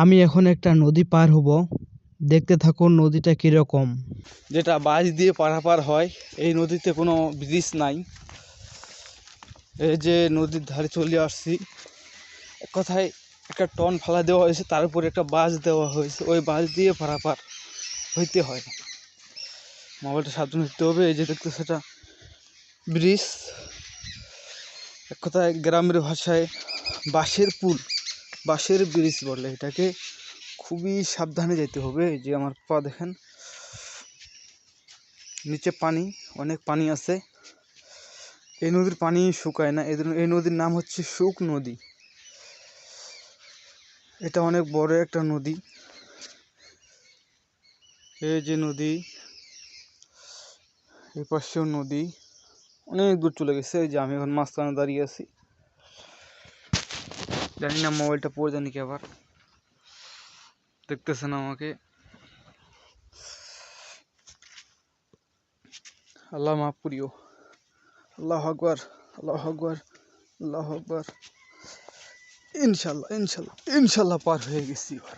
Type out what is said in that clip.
আমি এখন একটা নদী পার হব, দেখতে থাকুন নদীটা কিরকম। যেটা বাঁশ দিয়ে পারাপার হয়, এই নদীতে কোনো ব্রিজ নাই। এই যে নদীর ধারে চলে আসছি, এক কথায় একটা টন ফালা দেওয়া হয়েছে, তার উপরে একটা বাঁশ দেওয়া হয়েছে, ওই বাঁশ দিয়ে পারাপার হইতে হয়। মোবাইলটা সাবধানে দিতে হবে। এই যে দেখতে সেটা ব্রিজ, এক কথায় গ্রামের ভাষায় বাঁশের পুল, বাঁশের ব্রিজ বলে এটাকে। খুবই সাবধানে যেতে হবে। এই যে আমার পা দেখেন, নিচে পানি, অনেক পানি আছে। এই নদীর পানি শুকায় না, এই নদীর নাম হচ্ছে শুক নদী। এটা অনেক বড় একটা নদী। এই যে নদী, এই পাশেও নদী, অনেক দূর চলে গেছে। এই যে আমি এখন মাঝখানে দাঁড়িয়ে আছি, জানি না মোবাইলটা পড়ে জানি কি আবার দেখতেছেন আমাকে। আল্লাহ মাফ করিও। আল্লাহ আকবার, আল্লাহ আকবার, আল্লাহ আকবার। ইনশাল্লাহ ইনশাল্লাহ ইনশাল্লাহ পার হয়ে গেছি এবার।